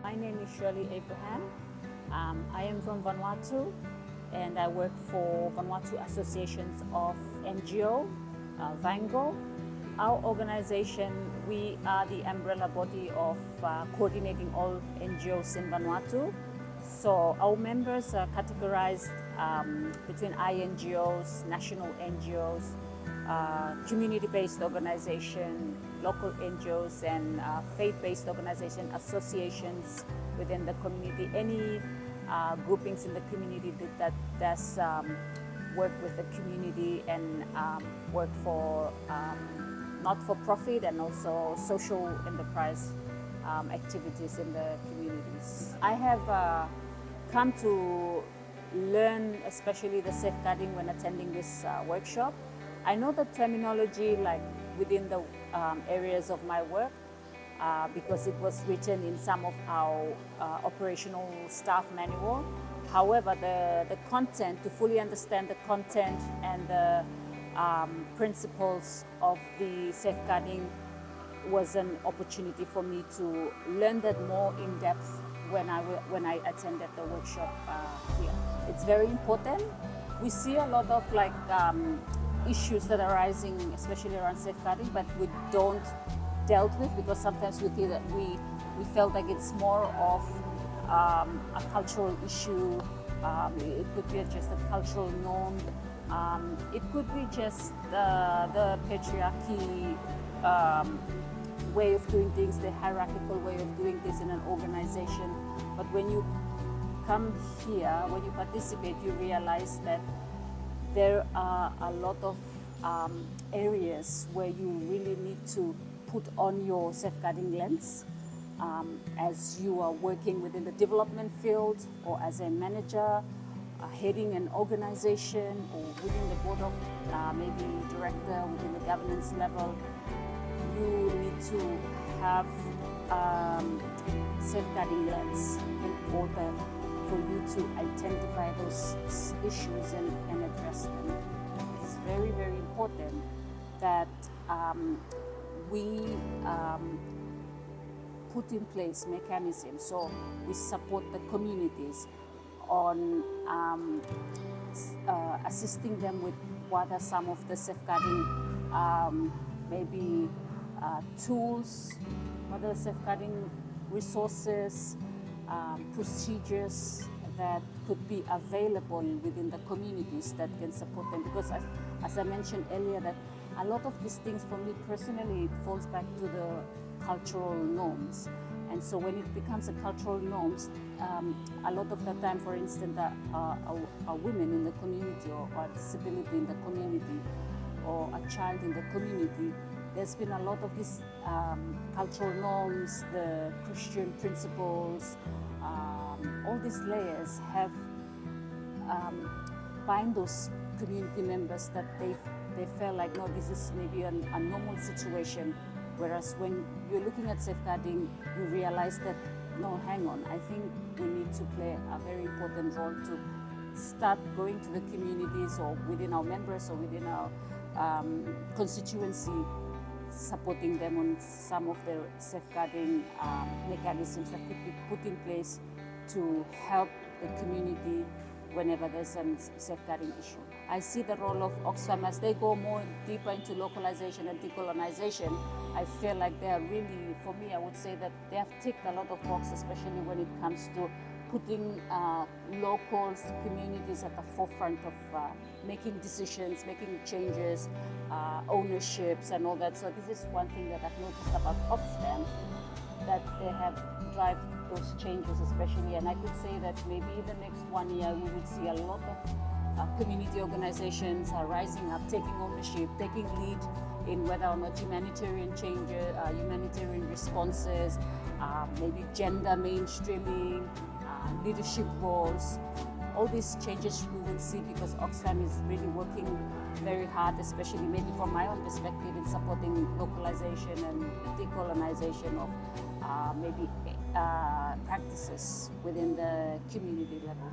My name is Shirley Abraham. I am from Vanuatu and I work for Vanuatu Association of NGOs, VANGO. Our organization, we are the umbrella body of coordinating all NGOs in Vanuatu. So our members are categorized between INGOs, national NGOs, community-based organization, local NGOs, and faith-based organization associations within the community. Any groupings in the community that does work with the community and work for not-for-profit and also social enterprise activities in the communities. I have come to learn especially the safeguarding when attending this workshop. I know the terminology like within the areas of my work because it was written in some of our operational staff manual. However, the content, to fully understand the content and the principles of the safeguarding was an opportunity for me to learn that more in depth when I attended the workshop here. It's very important. We see a lot of issues that are rising, especially around safeguarding, but we don't dealt with because sometimes we feel that we felt like it's more of a cultural issue. It could be just a cultural norm. It could be just the patriarchy way of doing things, the hierarchical way of doing things in an organization. But when you come here, when you participate, you realize that there are a lot of areas where you really need to put on your safeguarding lens as you are working within the development field or as a manager, heading an organization or within the board of maybe director within the governance level. You need to have safeguarding lens in order for you to identify those issues and address them. It's very, very important that we put in place mechanisms so we support the communities on assisting them with what are some of the safeguarding maybe tools, what are the safeguarding resources, procedures that could be available within the communities that can support them. Because as I mentioned earlier, that a lot of these things for me personally, it falls back to the cultural norms. And so when it becomes a cultural norms, a lot of the time, for instance, a women in the community or a disability in the community or a child in the community, there's been a lot of these cultural norms, the Christian principles, all these layers have bind those community members that they feel like, no, this is maybe a normal situation. Whereas when you're looking at safeguarding, you realize that, no, hang on, I think we need to play a very important role to start going to the communities or within our members or within our constituency, supporting them on some of the safeguarding mechanisms that could be put in place to help the community whenever there's a safeguarding issue. I see the role of Oxfam as they go more deeper into localization and decolonization. I feel like they are really, for me, I would say that they have ticked a lot of boxes, especially when it comes to putting locals, communities at the forefront of making decisions, making changes, ownerships and all that. So this is one thing that I've noticed about Oxfam, that they have driven those changes especially. And I could say that maybe in the next 1 year we would see a lot of community organizations are rising up, taking ownership, taking lead in whether or not humanitarian changes, humanitarian responses, maybe gender mainstreaming, leadership roles. All these changes we will see because Oxfam is really working very hard, especially maybe from my own perspective in supporting localization and decolonization of maybe practices within the community level.